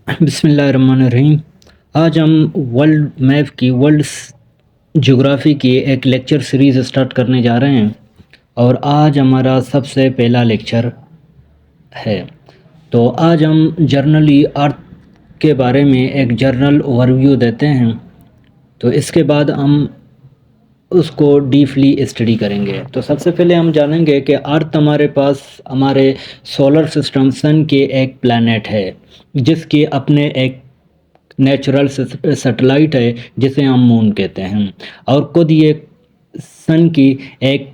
बिस्मिल्लाहिर्रहमानिर्रहीम। आज हम वर्ल्ड ज्योग्राफी की एक लेक्चर सीरीज़ स्टार्ट करने जा रहे हैं और आज हमारा सबसे पहला लेक्चर है। तो आज हम जर्नली अर्थ के बारे में एक जर्नल ओवरव्यू देते हैं। तो इसके बाद हम उसको डीपली स्टडी करेंगे। तो सबसे पहले हम जानेंगे कि अर्थ हमारे पास हमारे सोलर सिस्टम सन के एक प्लैनेट है जिसके अपने एक नेचुरल सैटेलाइट है जिसे हम मून कहते हैं और खुद ये सन की एक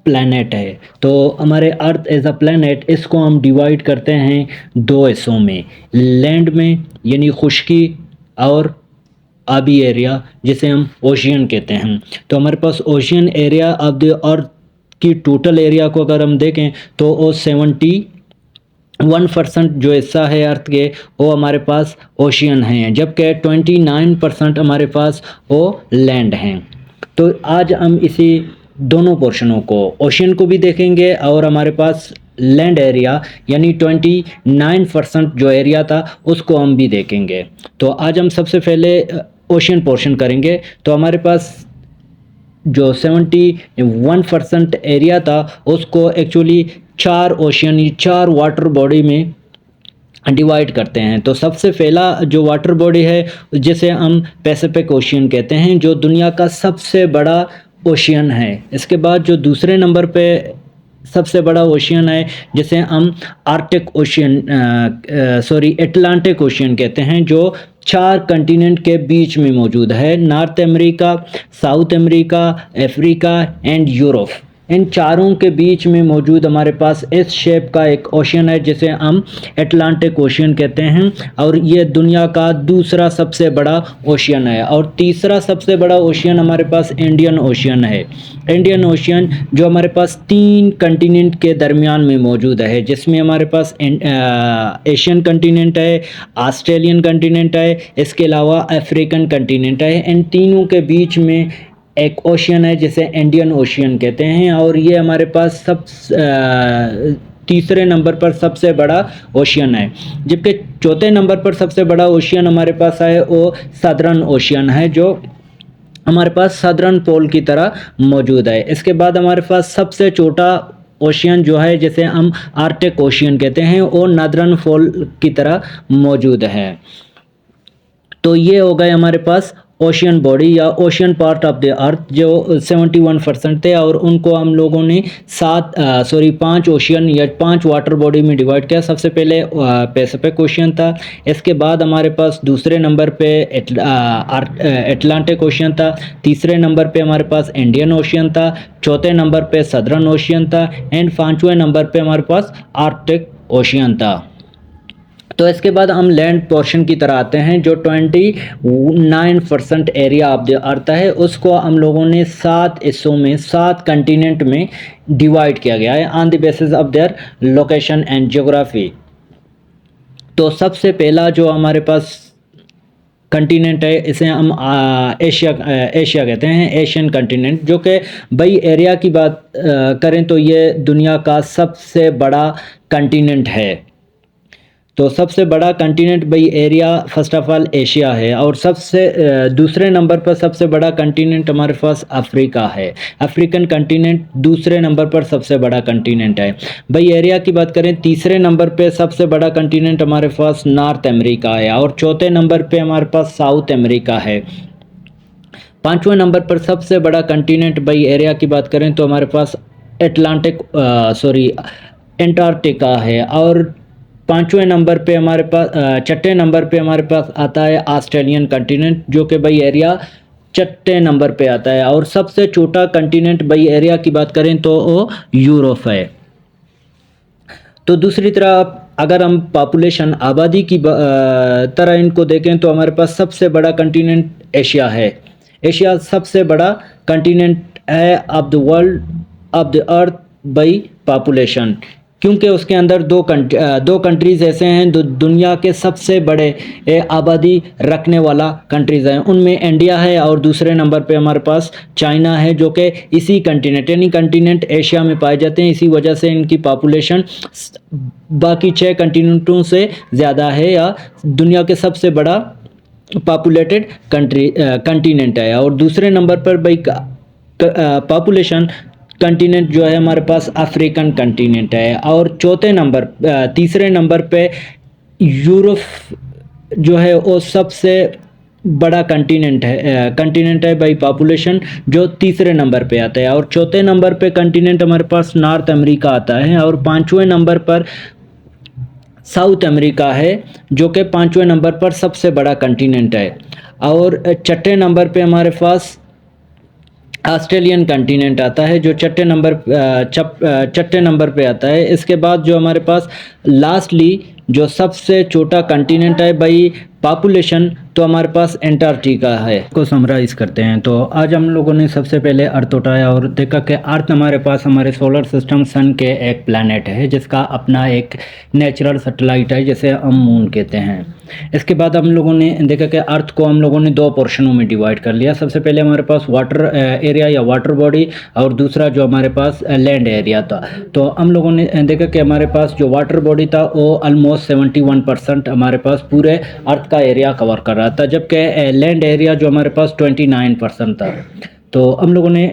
प्लैनेट है। तो हमारे अर्थ एज अ प्लैनेट इसको हम डिवाइड करते हैं दो हिस्सों में, लैंड में यानी खुश्की और आबी एरिया जिसे हम ओशियन कहते हैं। तो हमारे पास ocean area of the earth की टोटल एरिया को अगर हम देखें तो वो 1% जो हिस्सा है अर्थ के वो हमारे पास ओशियन हैं, जबकि 29% हमारे पास वो लैंड हैं। तो आज हम इसी दोनों पोर्शनों को, ओशियन को भी देखेंगे और हमारे पास लैंड एरिया यानी 29% जो एरिया था उसको हम भी देखेंगे। तो आज हम सबसे पहले ओशियन पोर्शन करेंगे। तो हमारे पास जो 71% एरिया था उसको एक्चुअली चार ओशियन, चार वाटर बॉडी में डिवाइड करते हैं। तो सबसे पहला जो वाटर बॉडी है जिसे हम पैसिफिक ओशियन कहते हैं, जो दुनिया का सबसे बड़ा ओशियन है। इसके बाद जो दूसरे नंबर पे सबसे बड़ा ओशियन है जिसे हम आर्कटिक ओशियन एटलांटिक ओशियन कहते हैं, जो चार कंटिनेंट के बीच में मौजूद है, north America, south America, Africa and Europe. इन चारों के बीच में मौजूद हमारे पास इस शेप का एक ओशियन है जिसे हम एटलांटिक ओशियन कहते हैं और ये दुनिया का दूसरा सबसे बड़ा ओशियन है। और तीसरा सबसे बड़ा ओशियन हमारे पास इंडियन ओशियन है। इंडियन ओशियन जो हमारे पास तीन कंटिनेंट के दरमियान में मौजूद है, जिसमें हमारे पास एशियन कंटिनेंट है, ऑस्ट्रेलियन कंटिनेंट है, इसके अलावा अफ्रीकन कंटिनेंट है। इन तीनों के बीच में एक ओशियन है जिसे इंडियन ओशियन कहते हैं और ये हमारे पास तीसरे नंबर पर सबसे बड़ा ओशियन है। जबकि चौथे नंबर पर सबसे बड़ा ओशियन हमारे पास है वो सदर्न ओशियन है, जो हमारे पास सदर्न पोल की तरह मौजूद है। इसके बाद हमारे पास सबसे छोटा ओशियन जो है जिसे हम आर्कटिक ओशियन कहते हैं वो नॉर्दर्न पोल की तरह मौजूद है। तो ये हो गए हमारे पास ओशियन बॉडी या ओशियन पार्ट ऑफ द अर्थ, जो 71% थे और उनको हम लोगों ने पांच ओशियन या पांच वाटर बॉडी में डिवाइड किया। सबसे पहले पैसिफिक ओशियन था, इसके बाद हमारे पास दूसरे नंबर पे एटलांटिक ओशियन था, तीसरे नंबर पे हमारे पास इंडियन ओशियन था, चौथे नंबर पे सदर्न ओशियन था एंड पांचवें नंबर पे हमारे पास आर्कटिक ओशियन था। तो इसके बाद हम लैंड पोर्शन की तरह आते हैं, जो 29% एरिया ऑफ द अर्थ है उसको हम लोगों ने 7 हिस्सों में, 7 कंटिनेंट में डिवाइड किया गया है on the basis of their location and geography. तो सबसे पहला जो हमारे पास कंटिनेंट है इसे हम एशिया कहते हैं, एशियन कंटिनेंट, जो कि भाई एरिया की बात करें तो ये दुनिया का सबसे बड़ा कंटिनेंट है। तो सबसे बड़ा कंटिनेंट भाई area first of all Asia है और सबसे दूसरे नंबर पर सबसे बड़ा कंटिनेंट हमारे पास अफ्रीका है। अफ्रीकन कंटिनेंट दूसरे नंबर पर सबसे बड़ा कंटिनेंट है। भाई एरिया की बात करें तीसरे नंबर पे सबसे बड़ा कंटिनेंट हमारे पास नॉर्थ अमेरिका है और चौथे नंबर पे हमारे पास साउथ अमेरिका है। पांचवें नंबर पर सबसे बड़ा कंटिनेंट भाई एरिया की बात करें तो हमारे पास एंटार्क्टिका है और पांचवें नंबर पे हमारे पास छठे नंबर पे हमारे पास आता है ऑस्ट्रेलियन कंटिनेंट, जो कि भाई एरिया छठे नंबर पे आता है। और सबसे छोटा कंटिनेंट भाई एरिया की बात करें तो वो यूरोप है। तो दूसरी तरफ अगर हम पॉपुलेशन आबादी की तरह इनको देखें तो हमारे पास सबसे बड़ा कंटिनेंट एशिया है। एशिया सबसे बड़ा कंटिनेंट है of the world of the earth by population. क्योंकि उसके अंदर दो कंट्रीज़ ऐसे हैं जो दुनिया के सबसे बड़े आबादी रखने वाला कंट्रीज़ हैं। उनमें इंडिया है और दूसरे नंबर पे हमारे पास चाइना है, जो कि इसी कंटिनेंट यानी कंटिनेंट एशिया में पाए जाते हैं। इसी वजह से इनकी पॉपुलेशन बाकी 6 कंटिनेंटों से ज़्यादा है, या दुनिया के सबसे बड़ा पॉपुलेटेड कंटिनेंट है। और दूसरे नंबर पर भाई पॉपुलेशन कंटिनेंट जो है हमारे पास अफ्रीकन कंटिनेंट है। और तीसरे नंबर पे यूरोप जो है वो सबसे बड़ा कंटिनेंट है भाई पॉपुलेशन, जो तीसरे नंबर पे आता है। और चौथे नंबर पे कंटिनेंट हमारे पास नॉर्थ अमेरिका आता है। और पांचवें नंबर पर साउथ अमेरिका है, जो कि पांचवें नंबर पर सबसे बड़ा कंटिनेंट है। और छठे नंबर पे हमारे पास ऑस्ट्रेलियन कंटिनेंट आता है, जो छठे नंबर पे आता है। इसके बाद जो हमारे पास लास्टली जो सबसे छोटा कंटिनेंट है भाई पॉपुलेशन, तो हमारे पास एंटार्क्टिका है। को समराइज करते हैं, तो आज हम लोगों ने सबसे पहले अर्थ उठाया और देखा कि अर्थ हमारे पास हमारे सोलर सिस्टम सन के एक प्लैनेट है, जिसका अपना एक नेचुरल सैटेलाइट है, जिसे हम मून कहते हैं। इसके बाद हम लोगों ने देखा कि अर्थ को हम लोगों ने 2 पोर्शनों में डिवाइड कर लिया। सबसे पहले हमारे पास वाटर एरिया या वाटर बॉडी, और दूसरा जो हमारे पास लैंड एरिया था। तो हम लोगों ने देखा कि हमारे पास जो वाटर बॉडी था वो ऑलमोस्ट 71% हमारे पास पूरे अर्थ का एरिया कवर कर रहा था, जबकि लैंड एरिया जो हमारे पास 29% था। तो हम लोगों ने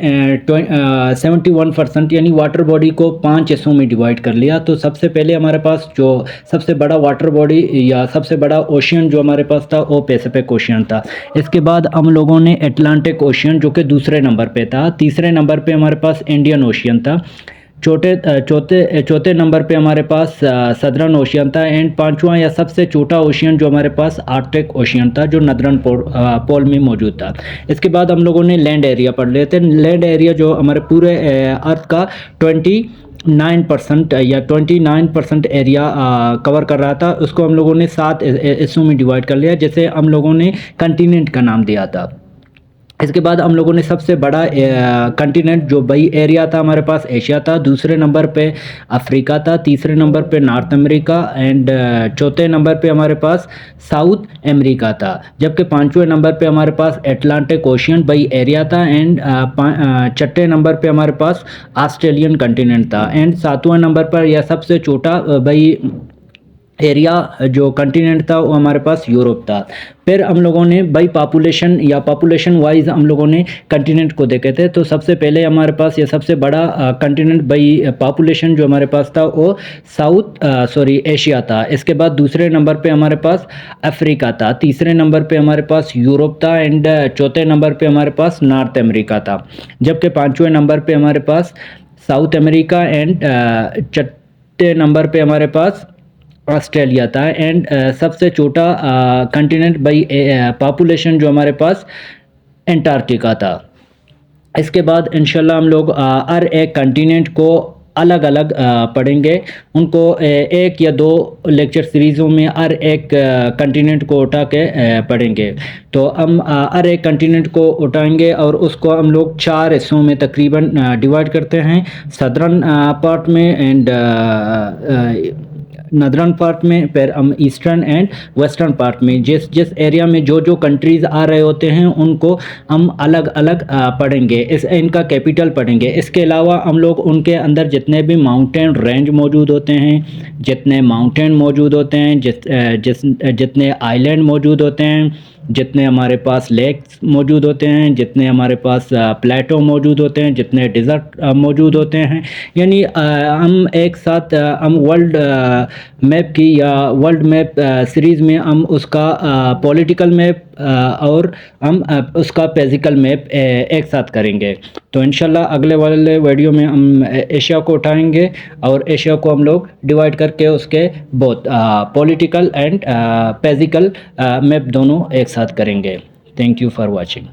71% यानी वाटर बॉडी को 5 हिस्सों में डिवाइड कर लिया। तो सबसे पहले हमारे पास जो सबसे बड़ा वाटर बॉडी या सबसे बड़ा ओशियन जो हमारे पास था वो पैसिफिक ओशियन था। इसके बाद हम लोगों ने अटलांटिक ओशियन, जो कि दूसरे नंबर पे था। तीसरे नंबर पे हमारे पास इंडियन ओशियन था। चौथे नंबर पे हमारे पास सदर्न ओशियन था। एंड पांचवा या सबसे छोटा ओशियन जो हमारे पास आर्कटिक ओशियन था, जो नदरन पोल में मौजूद था। इसके बाद हम लोगों ने लैंड एरिया पढ़ लिए थे। लैंड एरिया जो हमारे पूरे अर्थ का 29% एरिया कवर कर रहा था, उसको हम लोगों ने 7 हिस्सों में डिवाइड कर लिया, जैसे हम लोगों ने कंटिनेंट का नाम दिया था। इसके बाद हम लोगों ने सबसे बड़ा कंटिनेंट जो भाई एरिया था हमारे पास एशिया था। दूसरे नंबर पे अफ्रीका था। तीसरे नंबर पे नॉर्थ अमेरिका। एंड चौथे नंबर पे हमारे पास साउथ अमेरिका था। जबकि पांचवें नंबर पे हमारे पास अटलांटिक ओशियन भाई एरिया था। एंड छठे नंबर पे हमारे पास ऑस्ट्रेलियन कंटिनेंट था। एंड सातवें नंबर पर यह सबसे छोटा भाई एरिया जो कंटिनेंट था वो हमारे पास यूरोप था। फिर हम लोगों ने बाई पॉपुलेशन या पॉपुलेशन वाइज हम लोगों ने कंटिनेंट को देखे थे। तो सबसे पहले हमारे पास ये सबसे बड़ा कंटिनेंट बाई पॉपुलेशन जो हमारे पास था वो एशिया था। इसके बाद दूसरे नंबर पे हमारे पास अफ्रीका था। तीसरे नंबर पे हमारे पास यूरोप था। एंड चौथे नंबर पे हमारे पास नॉर्थ अमेरिका था। जबकि पाँचवें नंबर पे हमारे पास साउथ अमेरिका। एंड छठे नंबर पे हमारे पास ऑस्ट्रेलिया था। एंड सबसे छोटा कंटिनेंट बाई पॉपुलेशन जो हमारे पास एंटार्क्टिका था। इसके बाद इंशाल्लाह हम लोग हर एक कंटिनेंट को अलग अलग पढ़ेंगे। उनको एक या दो लेक्चर सीरीज़ों में हर एक कंटिनेंट को उठा के पढ़ेंगे। तो हम हर एक कंटिनेंट को उठाएंगे और उसको हम लोग 4 हिस्सों में तकरीबन डिवाइड करते हैं। सदर्न पार्ट में एंड नदरन पार्ट में, फिर हम ईस्टर्न एंड वेस्टर्न पार्ट में जिस एरिया में जो कंट्रीज़ आ रहे होते हैं उनको हम अलग अलग पढ़ेंगे। इनका कैपिटल पढ़ेंगे। इसके अलावा हम लोग उनके अंदर जितने भी माउंटेन रेंज मौजूद होते हैं, जितने आइलैंड मौजूद होते हैं, जितने हमारे पास लेक्स मौजूद होते हैं, जितने हमारे पास प्लेटो मौजूद होते हैं, जितने डिज़र्ट मौजूद होते हैं, यानी हम एक साथ हम वर्ल्ड मैप की या वर्ल्ड मैप सीरीज़ में हम उसका पॉलिटिकल मैप और हम उसका फिजिकल मैप एक साथ करेंगे। तो इंशाल्लाह अगले वाले वीडियो में हम एशिया को उठाएंगे और एशिया को हम लोग डिवाइड करके उसके बहुत पॉलिटिकल एंड फिजिकल मैप दोनों एक साथ करेंगे। Thank you for watching.